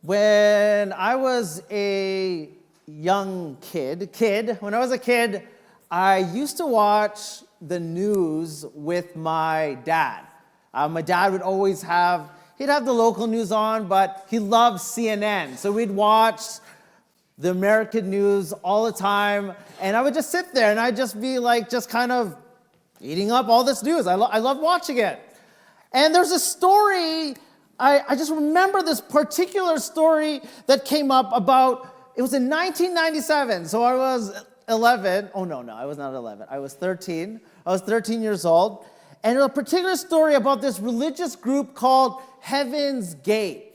When I was a young when I was a kid, I used to watch the news with my dad. My dad would always he'd have the local news on, but he loved CNN. So we'd watch the American news all the time, and I would just sit there and I'd just be like, just kind of eating up all this news. I loved watching it. And there's a story, I just remember this particular story that came up about, it was in 1997, so I was 11. Oh, no, I was not 11. I was 13. I was 13 years old. And a particular story about this religious group called Heaven's Gate.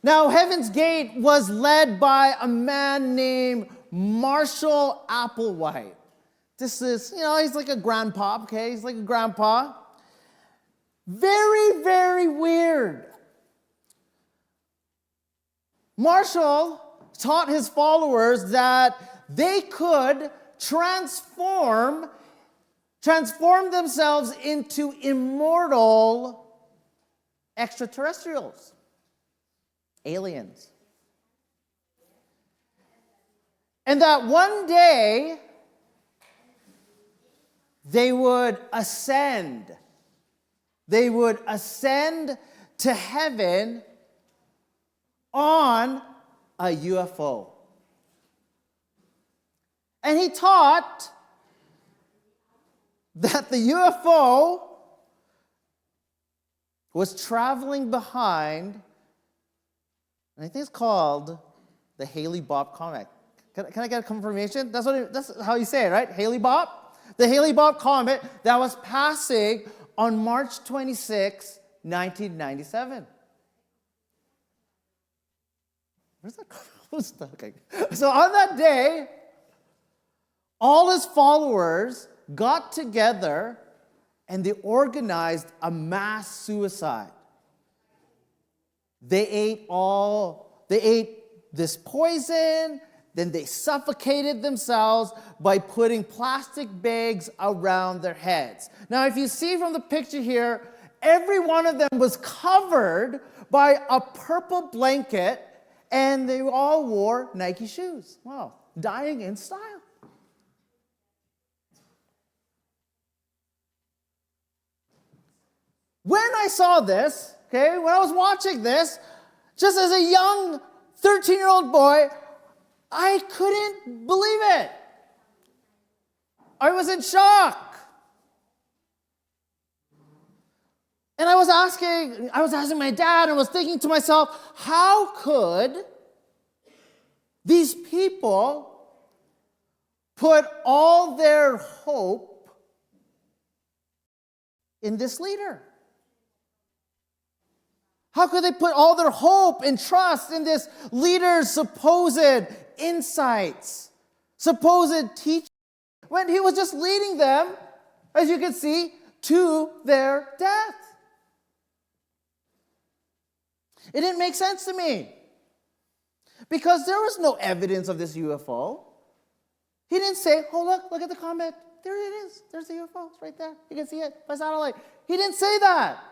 Now, Heaven's Gate was led by a man named Marshall Applewhite. This is, he's like a grandpa, okay? He's like a grandpa. Very, very weird. Marshall taught his followers that they could transform themselves into immortal extraterrestrials, aliens. And that one day they would ascend. They would ascend to heaven on a UFO. And he taught that the UFO was traveling behind, and I think it's called the Hale-Bopp comet. Can I get a confirmation? That's how you say it, right? Hale-Bopp? The Hale-Bopp comet that was passing on March 26, 1997. Where's that? Okay. So on that day, all his followers got together and they organized a mass suicide. They ate this poison, then they suffocated themselves by putting plastic bags around their heads. Now, if you see from the picture here, every one of them was covered by a purple blanket, and they all wore Nike shoes. Wow, dying in style. When I saw this, when I was watching this, just as a young 13-year-old boy, I couldn't believe it. I was in shock. And I was asking my dad, and I was thinking to myself, how could these people put all their hope in this leader? How could they put all their hope and trust in this leader's supposed insights, supposed teaching, when he was just leading them, as you can see, to their death? It didn't make sense to me, because there was no evidence of this UFO. He didn't say, oh, look at the comet. There it is. There's the UFO. It's right there. You can see it by satellite. He didn't say that.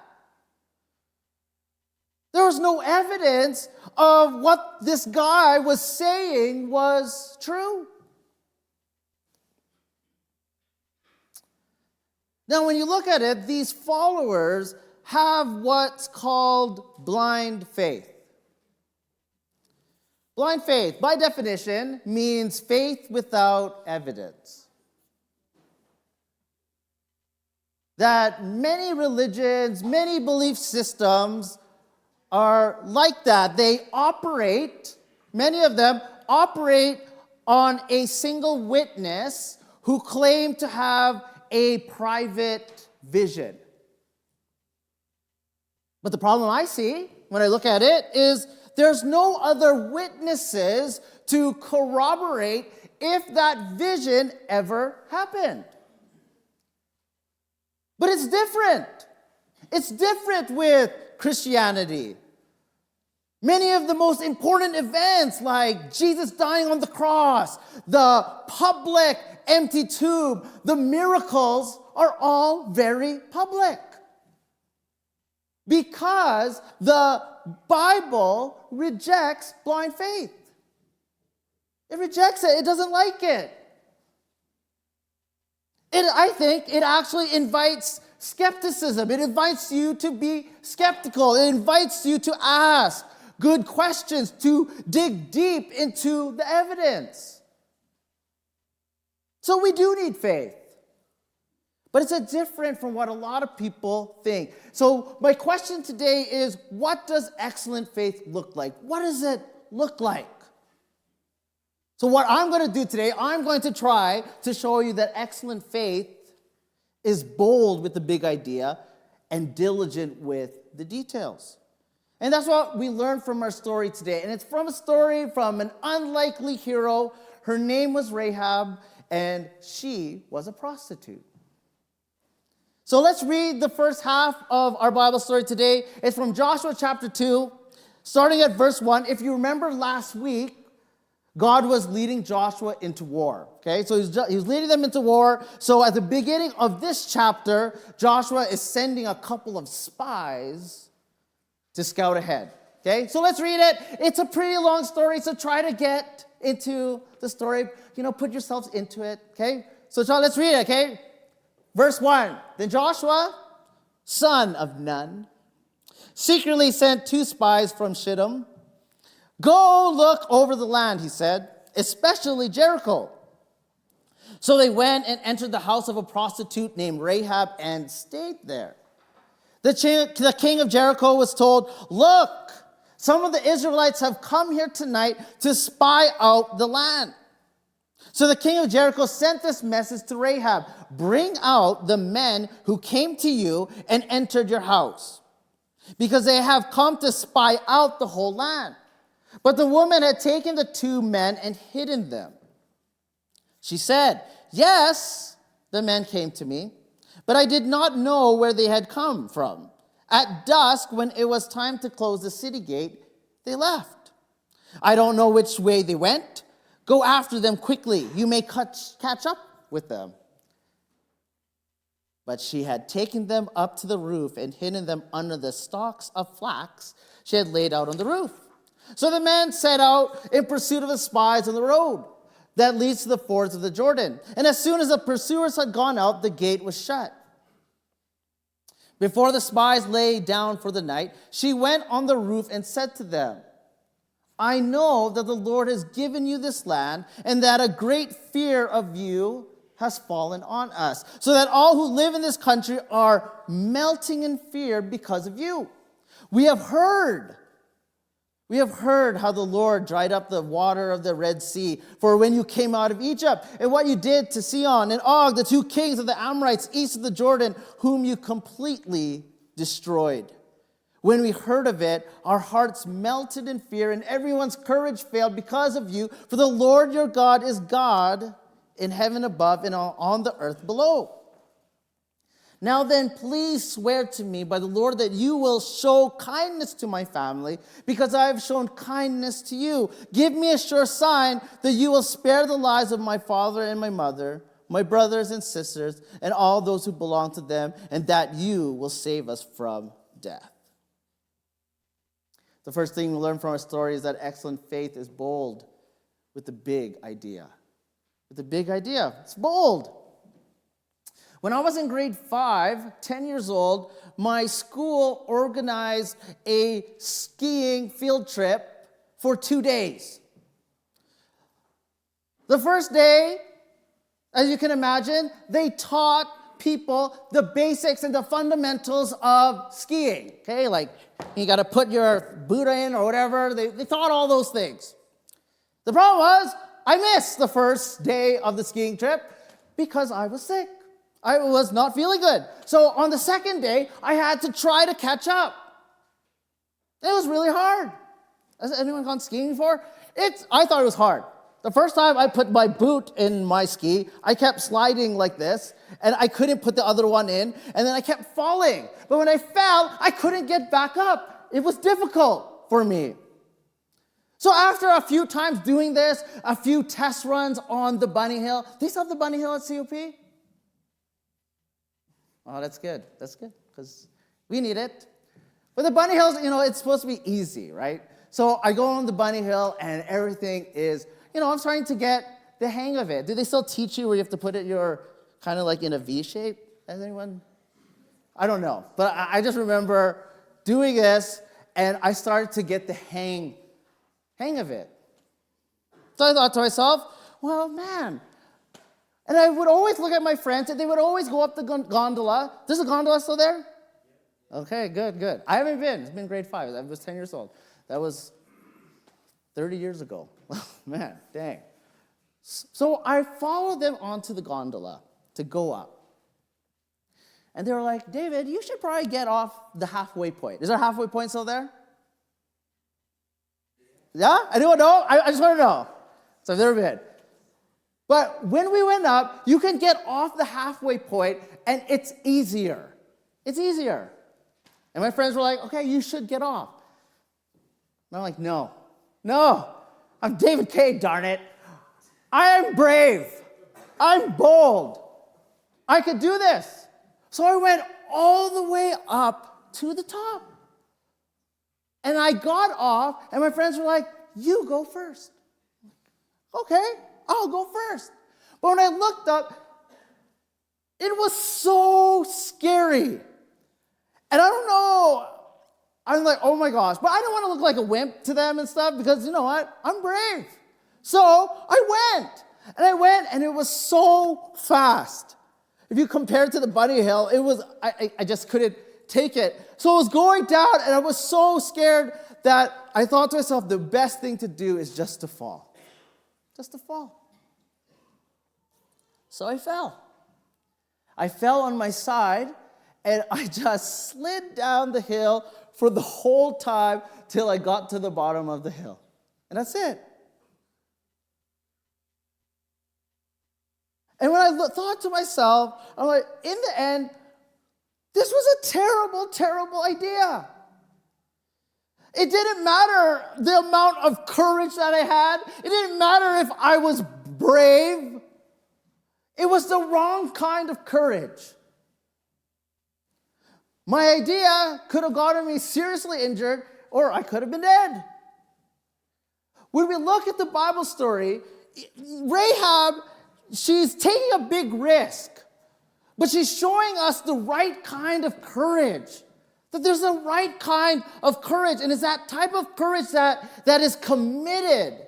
There was no evidence of what this guy was saying was true. Now, when you look at it, these followers have what's called blind faith. Blind faith, by definition, means faith without evidence. That many religions, many belief systems are like that. Many of them operate on a single witness who claim to have a private vision. But the problem I see when I look at it is there's no other witnesses to corroborate if that vision ever happened. But it's different. It's different with Christianity. Many of the most important events, like Jesus dying on the cross, the public empty tomb, the miracles, are all very public. Because the Bible rejects blind faith. It rejects it. It doesn't like it. I think it actually invites skepticism. It invites you to be skeptical. It invites you to ask good questions, to dig deep into the evidence. So we do need faith. But it's different from what a lot of people think. So my question today is, what does excellent faith look like? What does it look like? So what I'm going to do today, I'm going to try to show you that excellent faith is bold with the big idea and diligent with the details. And that's what we learned from our story today. And it's from a story from an unlikely hero. Her name was Rahab, and she was a prostitute. So let's read the first half of our Bible story today. It's from Joshua chapter 2, starting at verse 1. If you remember last week, God was leading Joshua into war. Okay, so he was leading them into war. So at the beginning of this chapter, Joshua is sending a couple of spies to scout ahead. Okay, so let's read it. It's a pretty long story, so try to get into the story. Put yourselves into it. Okay, so let's read it. Okay, verse 1. Then Joshua, son of Nun, secretly sent 2 spies from Shittim. Go look over the land, he said, especially Jericho. So they went and entered the house of a prostitute named Rahab and stayed there. The king of Jericho was told, look, some of the Israelites have come here tonight to spy out the land. So the king of Jericho sent this message to Rahab, bring out the men who came to you and entered your house, because they have come to spy out the whole land. But the woman had taken the 2 men and hidden them. She said, yes, the men came to me, but I did not know where they had come from. At dusk, when it was time to close the city gate, they left. I don't know which way they went. Go after them quickly. You may catch up with them. But she had taken them up to the roof and hidden them under the stalks of flax she had laid out on the roof. So the men set out in pursuit of the spies on the road that leads to the fords of the Jordan. And as soon as the pursuers had gone out, the gate was shut. Before the spies lay down for the night, she went on the roof and said to them, I know that the Lord has given you this land, and that a great fear of you has fallen on us, so that all who live in this country are melting in fear because of you. We have heard how the Lord dried up the water of the Red Sea for when you came out of Egypt, and what you did to Sihon and Og, the 2 kings of the Amorites east of the Jordan, whom you completely destroyed. When we heard of it, our hearts melted in fear, and everyone's courage failed because of you. For the Lord your God is God in heaven above and on the earth below. Now then, please swear to me by the Lord that you will show kindness to my family, because I have shown kindness to you. Give me a sure sign that you will spare the lives of my father and my mother, my brothers and sisters, and all those who belong to them, and that you will save us from death. The first thing we learn from our story is that excellent faith is bold with the big idea. With the big idea. It's bold. When I was in grade 5, 10 years old, my school organized a skiing field trip for 2 days. The first day, as you can imagine, they taught people the basics and the fundamentals of skiing. Okay, like you got to put your boot in or whatever. They taught all those things. The problem was I missed the first day of the skiing trip because I was sick. I was not feeling good. So on the second day, I had to try to catch up. It was really hard. Has anyone gone skiing before? I thought it was hard. The first time I put my boot in my ski, I kept sliding like this, and I couldn't put the other one in, and then I kept falling. But when I fell, I couldn't get back up. It was difficult for me. So after a few times doing this, a few test runs on the bunny hill. Do you still have the bunny hill at COP? Oh, that's good. That's good, because we need it. But the bunny hills, it's supposed to be easy, right? So I go on the bunny hill, and everything is, I'm starting to get the hang of it. Do they still teach you where you have to put it kind of like in a V shape? Has anyone? I don't know. But I just remember doing this, and I started to get the hang of it. So I thought to myself, well, man. And I would always look at my friends, and they would always go up the gondola. Is the gondola still there? Okay, good. I haven't been. It's been grade 5. I was 10 years old. That was 30 years ago. Man, dang. So I followed them onto the gondola to go up. And they were like, David, you should probably get off the halfway point. Is our halfway point still there? Yeah? Anyone know? I just want to know. So I've never been. But when we went up, you can get off the halfway point, and it's easier. It's easier. And my friends were like, okay, you should get off. And I'm like, no, I'm David Cade, darn it. I am brave. I'm bold. I could do this. So I went all the way up to the top. And I got off, and my friends were like, you go first. Okay, I'll go first. But when I looked up, it was so scary. And I don't know, I'm like, oh my gosh. But I don't want to look like a wimp to them and stuff because you know what? I'm brave. So I went, and it was so fast. If you compare it to the bunny hill, it was, I just couldn't take it. So I was going down, and I was so scared that I thought to myself, the best thing to do is just to fall. Just to fall. So I fell. I fell on my side, and I just slid down the hill for the whole time till I got to the bottom of the hill. And that's it. And when I thought to myself, I'm like, in the end, this was a terrible, terrible idea. It didn't matter the amount of courage that I had. It didn't matter if I was brave. It was the wrong kind of courage. My idea could have gotten me seriously injured, or I could have been dead. When we look at the Bible story, Rahab, she's taking a big risk, but she's showing us the right kind of courage. That there's a right kind of courage, and it's that type of courage that is committed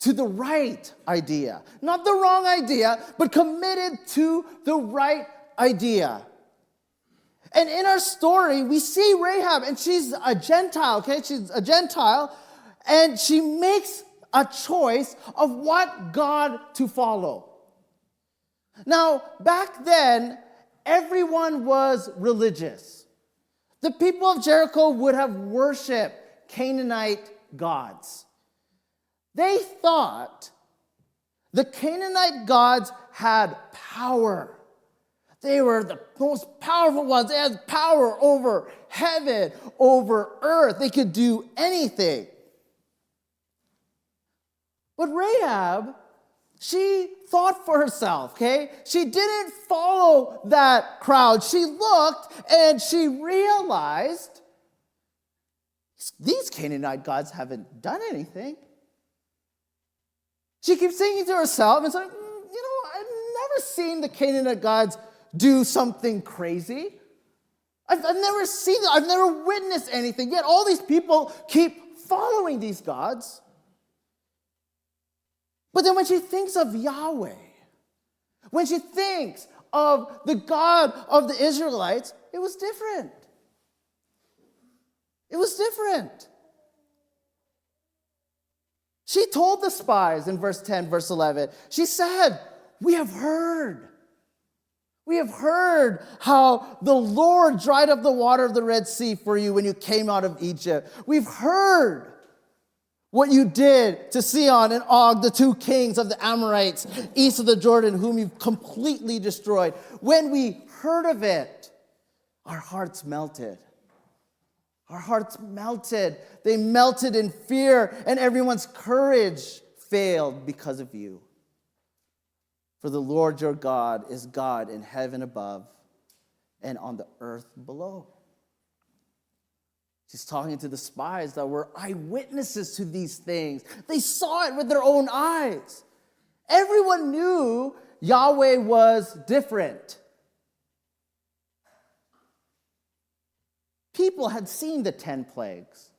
to the right idea. Not the wrong idea, but committed to the right idea. And in our story, we see Rahab, and she's a Gentile, okay? She's a Gentile, and she makes a choice of what God to follow. Now, back then, everyone was religious. The people of Jericho would have worshiped Canaanite gods. They thought the Canaanite gods had power. They were the most powerful ones. They had power over heaven, over earth. They could do anything. But Rahab, she thought for herself, okay? She didn't follow that crowd. She looked and she realized these Canaanite gods haven't done anything. She keeps thinking to herself and saying, I've never seen the Canaanite gods do something crazy. I've never seen it. I've never witnessed anything. Yet all these people keep following these gods. But then when she thinks of Yahweh, when she thinks of the God of the Israelites, it was different. It was different. She told the spies in verse 10, verse 11, she said, we have heard how the Lord dried up the water of the Red Sea for you when you came out of Egypt. We've heard what you did to Sihon and Og, the two kings of the Amorites, east of the Jordan, whom you've completely destroyed. When we heard of it, our hearts melted. Our hearts melted. They melted in fear, and everyone's courage failed because of you. For the Lord your God is God in heaven above and on the earth below. She's talking to the spies that were eyewitnesses to these things. They saw it with their own eyes. Everyone knew Yahweh was different. People had seen the 10 plagues.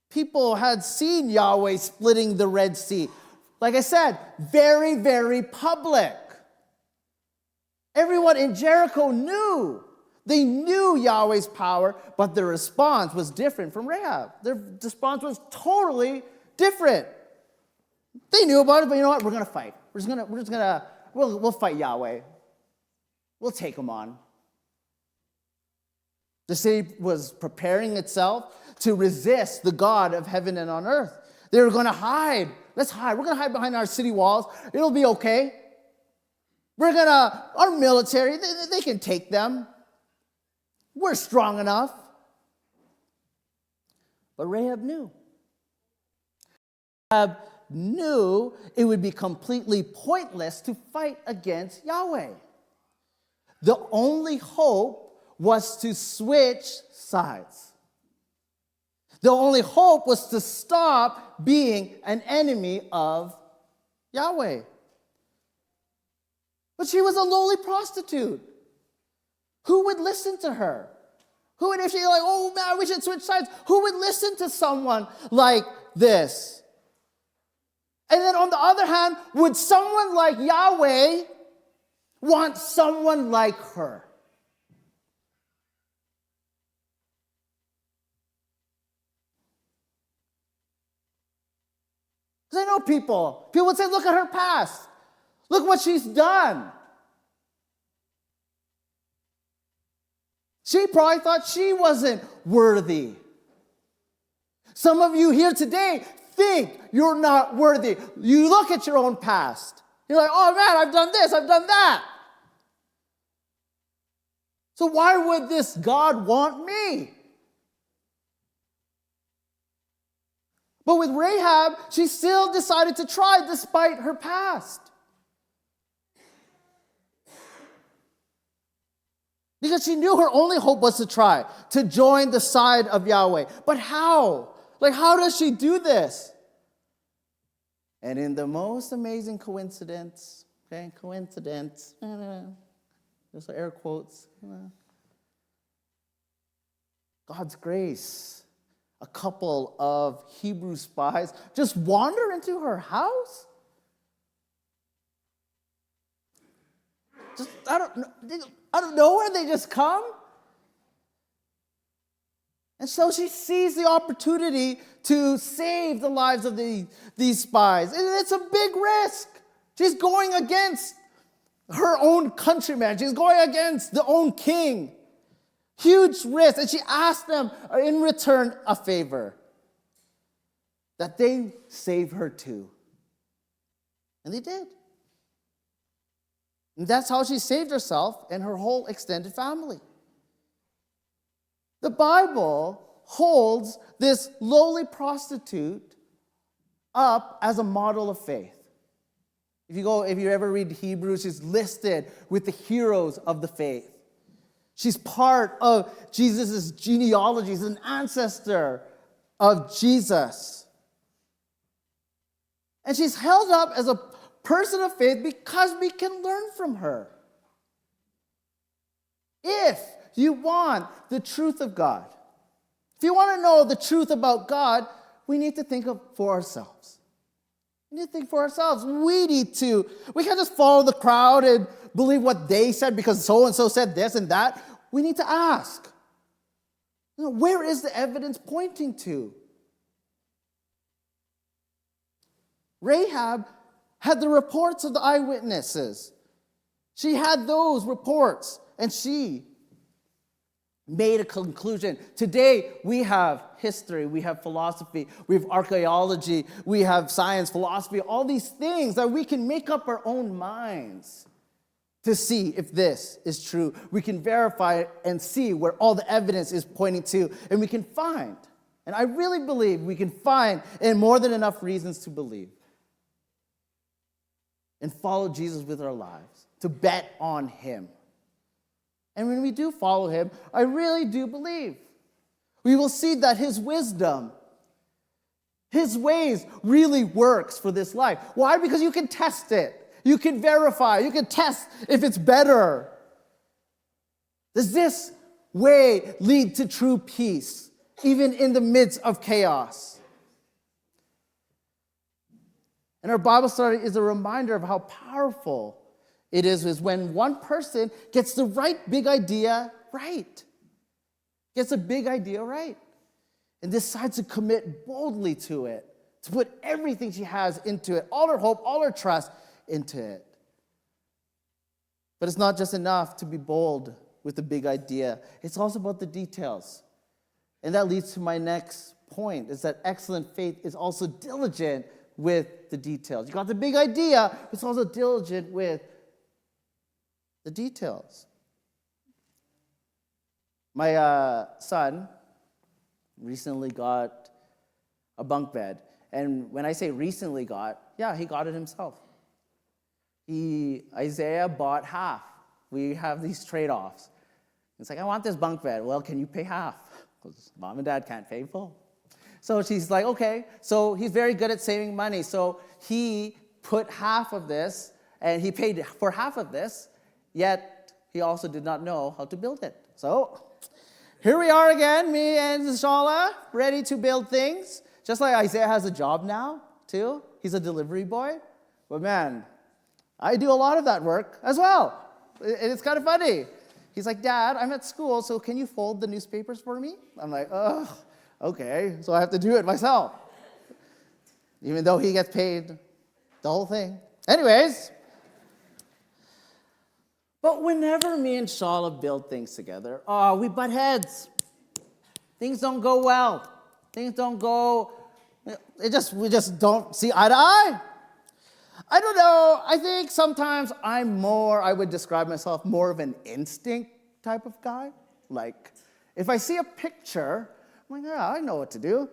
People had seen Yahweh splitting the Red Sea. Like I said, very, very public. Everyone in Jericho knew. They knew Yahweh's power, but their response was different from Rahab. Their response was totally different. They knew about it, but you know what? We're going to fight. We'll fight Yahweh. We'll take him on. The city was preparing itself to resist the God of heaven and on earth. They were going to hide. Let's hide. We're going to hide behind our city walls. It'll be okay. Our military, they can take them. We're strong enough. But Rahab knew. Rahab knew it would be completely pointless to fight against Yahweh. The only hope was to switch sides. The only hope was to stop being an enemy of Yahweh. But she was a lowly prostitute. Who would listen to her? Who would, if she's like, oh man, we should switch sides, who would listen to someone like this? And then on the other hand, would someone like Yahweh want someone like her? Because I know people would say, look at her past. Look what she's done. She probably thought she wasn't worthy. Some of you here today think you're not worthy. You look at your own past. You're like, oh man, I've done this, I've done that. So why would this God want me? But with Rahab, she still decided to try despite her past. Because she knew her only hope was to try, to join the side of Yahweh. But how? Like, how does she do this? And in the most amazing coincidence, there's air quotes, God's grace, a couple of Hebrew spies just wander into her house. Just out of nowhere, they just come. And so she sees the opportunity to save the lives of these spies. And it's a big risk. She's going against her own countrymen. She's going against the own king. Huge risk. And she asked them in return a favor. That they save her too. And they did. And that's how she saved herself and her whole extended family. The Bible holds this lowly prostitute up as a model of faith. If you ever read Hebrews, she's listed with the heroes of the faith. She's part of Jesus' genealogy. She's an ancestor of Jesus. And she's held up as a person of faith because we can learn from her. If you want the truth of God, if you want to know the truth about God, we need to think for ourselves. We need to think for ourselves. We can't just follow the crowd and believe what they said because so-and-so said this and that. We need to ask, where is the evidence pointing to? Rahab had the reports of the eyewitnesses. She had those reports, and she made a conclusion. Today, we have history, we have philosophy, we have archaeology, we have science, philosophy, all these things that we can make up our own minds to see if this is true. We can verify it and see where all the evidence is pointing to, and we can find. And I really believe we can find and more than enough reasons to believe and follow Jesus with our lives, to bet on him. And when we do follow him, I really do believe we will see that his wisdom, his ways really works for this life. Why? Because you can test it. You can verify. You can test if it's better. Does this way lead to true peace, even in the midst of chaos? And our Bible study is a reminder of how powerful it is when one person gets the right big idea right. Gets a big idea right. And decides to commit boldly to it. To put everything she has into it. All her hope, all her trust into it. But it's not just enough to be bold with the big idea. It's also about the details. And that leads to my next point, is that excellent faith is also diligent with the details. You got the big idea, but it's also diligent with the details. My son recently got a bunk bed. And when I say recently got, he got it himself. Isaiah bought half. We have these trade-offs. It's like, I want this bunk bed. Well, can you pay half? Because mom and dad can't pay full. So she's like, okay. So he's very good at saving money. So he put half of this, and he paid for half of this, yet he also did not know how to build it. So here we are again, me and Shala, ready to build things. Just like Isaiah has a job now, too. He's a delivery boy. But man, I do a lot of that work as well. And it's kind of funny. He's like, Dad, I'm at school, so can you fold the newspapers for me? I'm like, oh, okay. So I have to do it myself. Even though he gets paid the whole thing. Anyways. But whenever me and Shala build things together, we butt heads. Things don't go well. Things don't go, we just don't see eye to eye. I don't know, I think sometimes I would describe myself more of an instinct type of guy. Like, if I see a picture, I'm like, I know what to do.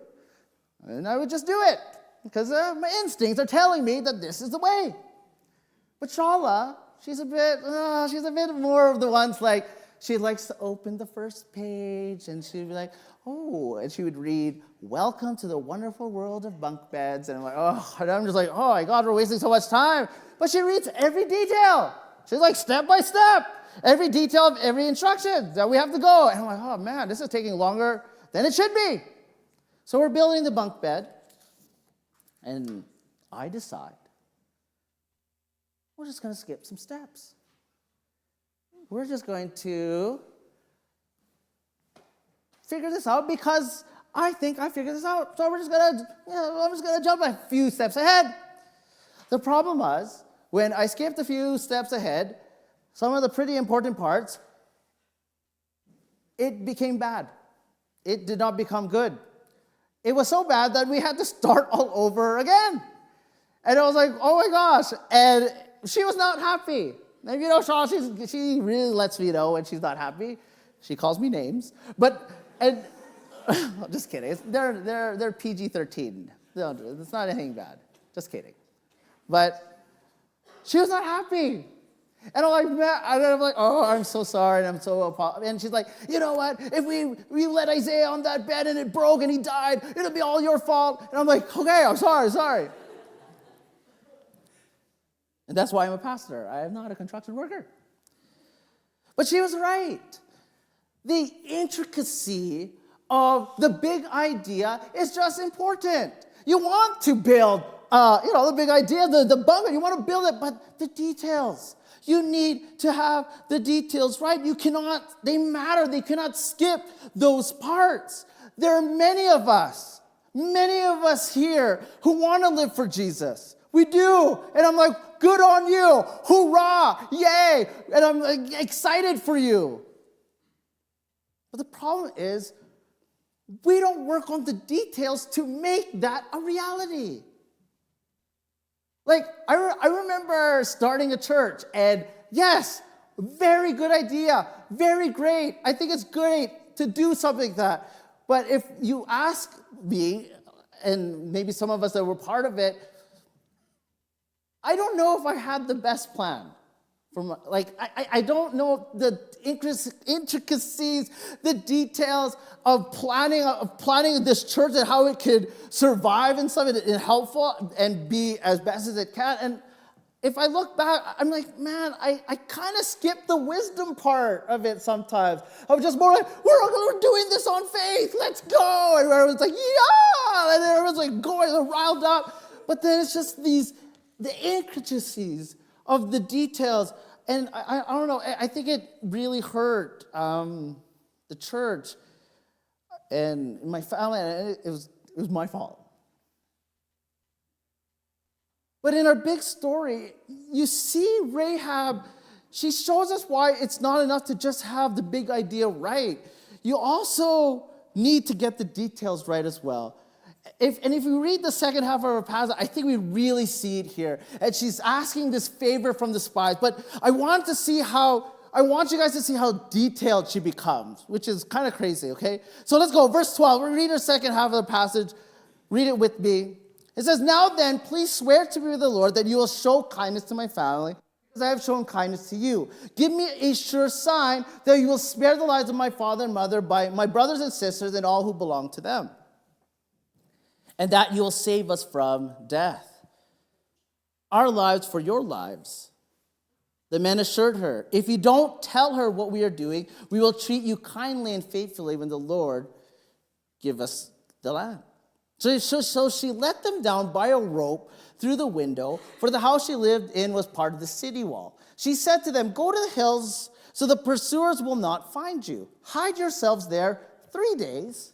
And I would just do it. Because my instincts are telling me that this is the way. But Shala, she's a bit more of the ones like, she likes to open the first page, and she'd be like, and she would read, "Welcome to the wonderful world of bunk beds." And I'm like, and I'm just like, oh my God, we're wasting so much time. But she reads every detail. She's like, step by step, every detail of every instruction that we have to go. And I'm like, oh man, this is taking longer than it should be. So we're building the bunk bed, and I decide we're just going to skip some steps. We're just going to figure this out because I think I figured this out. So I'm just gonna jump a few steps ahead. The problem was, when I skipped a few steps ahead, some of the pretty important parts, it became bad. It did not become good. It was so bad that we had to start all over again. And I was like, oh my gosh. And she was not happy. And you know, Shaw, she really lets me know when she's not happy. She calls me names. I'm just kidding. They're PG-13. It's not anything bad. Just kidding. But she was not happy. And I'm like, man, and I'm like, oh, I'm so sorry, and I'm so and she's like, you know what? If we let Isaiah on that bed and it broke and he died, it'll be all your fault. And I'm like, okay, I'm sorry. And that's why I'm a pastor. I am not a construction worker. But she was right. The intricacy of the big idea is just important. You want to build, the big idea, the bunker. You want to build it, but the details. You need to have the details right. They matter. They cannot skip those parts. There are many of us here who want to live for Jesus. We do. And I'm like, good on you. Hoorah. Yay. And I'm excited for you. But the problem is, we don't work on the details to make that a reality. Like, I remember starting a church, and yes, very good idea, very great. I think it's great to do something like that. But if you ask me, and maybe some of us that were part of it, I don't know if I had the best plan I don't know the intricacies, the details of planning this church and how it could survive and stuff and helpful and be as best as it can. And if I look back, I'm like, man, I kind of skipped the wisdom part of it sometimes. I was just more like, we're doing this on faith. Let's go. And everyone's like, yeah. And everyone's like going riled up. But then it's just the intricacies of the details. And I don't know, I think it really hurt the church and my family, and it was my fault. But in our big story, you see Rahab, she shows us why it's not enough to just have the big idea right. You also need to get the details right as well. If we read the second half of our passage, I think we really see it here. And she's asking this favor from the spies. But I want you guys to see how detailed she becomes, which is kind of crazy, okay? So let's go. Verse 12. We read the second half of the passage. Read it with me. It says, now then, please swear to me with the Lord that you will show kindness to my family, because I have shown kindness to you. Give me a sure sign that you will spare the lives of my father and mother, by my brothers and sisters, and all who belong to them, and that you will save us from death. Our lives for your lives. The men assured her, if you don't tell her what we are doing, we will treat you kindly and faithfully when the Lord give us the land. So she let them down by a rope through the window, for the house she lived in was part of the city wall. She said to them, go to the hills so the pursuers will not find you. Hide yourselves there 3 days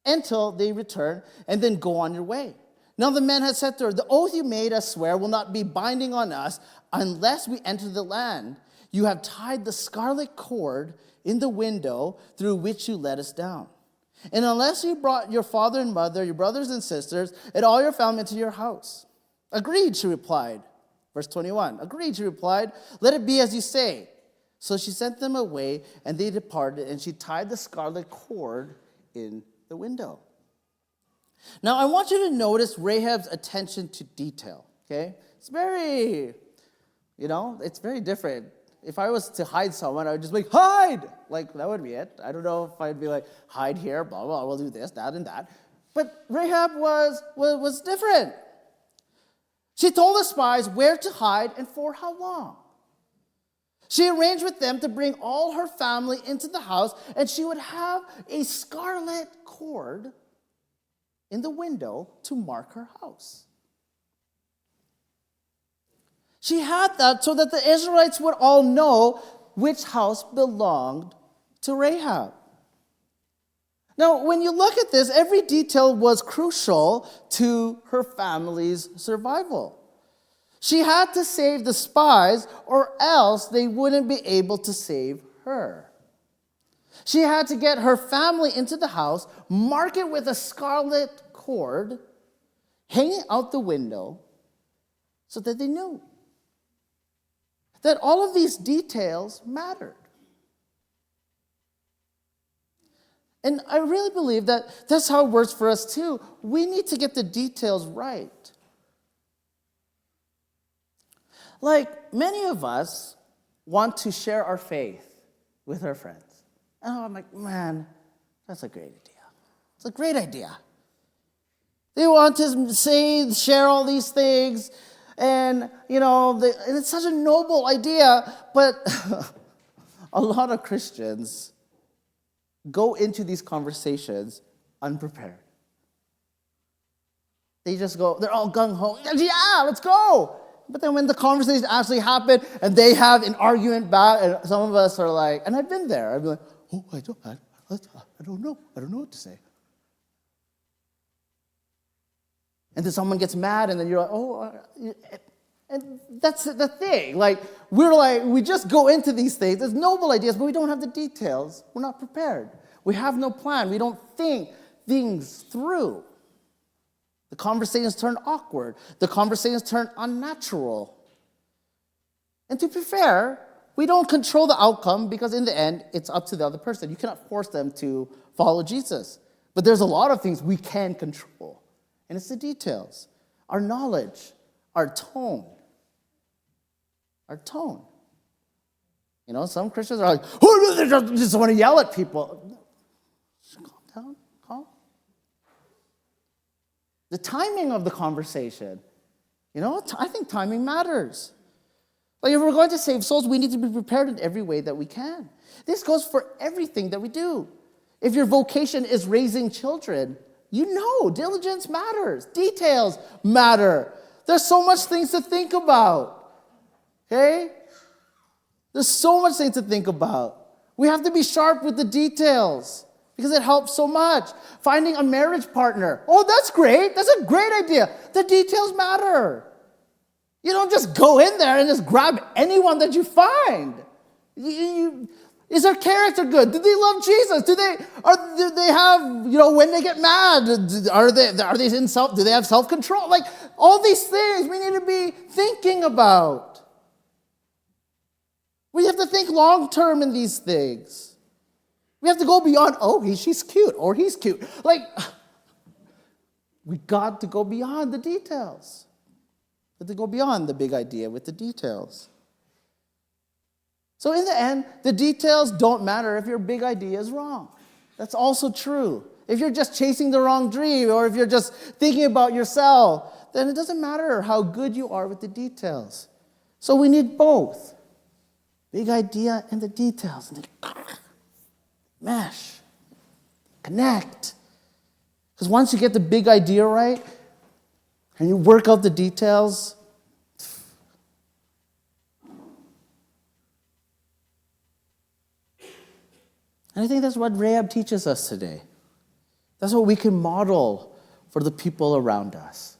until they return, and then go on your way. Now the men had said to her, the oath you made us swear will not be binding on us unless we enter the land. You have tied the scarlet cord in the window through which you let us down. And unless you brought your father and mother, your brothers and sisters, and all your family into your house. Agreed, she replied. Verse 21, agreed, she replied. Let it be as you say. So she sent them away, and they departed, and she tied the scarlet cord in the window. Now, I want you to notice Rahab's attention to detail, okay? It's very different. If I was to hide someone, I would just be like, hide! Like, that would be it. I don't know if I'd be like, hide here, blah, blah, we'll do this, that, and that. But Rahab was different. She told the spies where to hide and for how long. She arranged with them to bring all her family into the house, and she would have a scarlet cord in the window to mark her house. She had that so that the Israelites would all know which house belonged to Rahab. Now, when you look at this, every detail was crucial to her family's survival. She had to save the spies, or else they wouldn't be able to save her. She had to get her family into the house, mark it with a scarlet cord, hang it out the window, so that they knew that all of these details mattered. And I really believe that that's how it works for us too. We need to get the details right. Like, many of us want to share our faith with our friends. And I'm like, man, that's a great idea. It's a great idea. They want to share all these things, and, and it's such a noble idea, but a lot of Christians go into these conversations unprepared. They just go, they're all gung-ho, yeah, let's go. But then when the conversation actually happened and they have an argument back, and some of us are like, and I've been there, I'd be like, oh, I don't know what to say. And then someone gets mad, and then you're like, and that's the thing. Like, we just go into these things. There's noble ideas, but we don't have the details. We're not prepared. We have no plan. We don't think things through. The conversations turn awkward. The conversations turn unnatural. And to be fair, we don't control the outcome, because in the end, it's up to the other person. You cannot force them to follow Jesus. But there's a lot of things we can control. And it's the details, our knowledge, our tone. Our tone. You know, some Christians are like, oh, they just want to yell at people. Just calm down, calm. The timing of the conversation. You know, I think timing matters. Like if we're going to save souls, we need to be prepared in every way that we can. This goes for everything that we do. If your vocation is raising children, you know diligence matters. Details matter. There's so much things to think about. Okay? There's so much things to think about. We have to be sharp with the details because it helps so much. Finding a marriage partner. Oh, that's great. That's a great idea. The details matter. You don't just go in there and just grab anyone that you find. Is their character good? Do they love Jesus? Do they have, when they get mad, are they in self? Do they have self-control? Like all these things we need to be thinking about. We have to think long-term in these things. We have to go beyond, she's cute, or he's cute. Like, we got to go beyond the details. We have to go beyond the big idea with the details. So in the end, the details don't matter if your big idea is wrong. That's also true. If you're just chasing the wrong dream, or if you're just thinking about yourself, then it doesn't matter how good you are with the details. So we need both. Big idea and the details. And they mesh. Connect. Because once you get the big idea right, and you work out the details, and I think that's what Rahab teaches us today. That's what we can model for the people around us.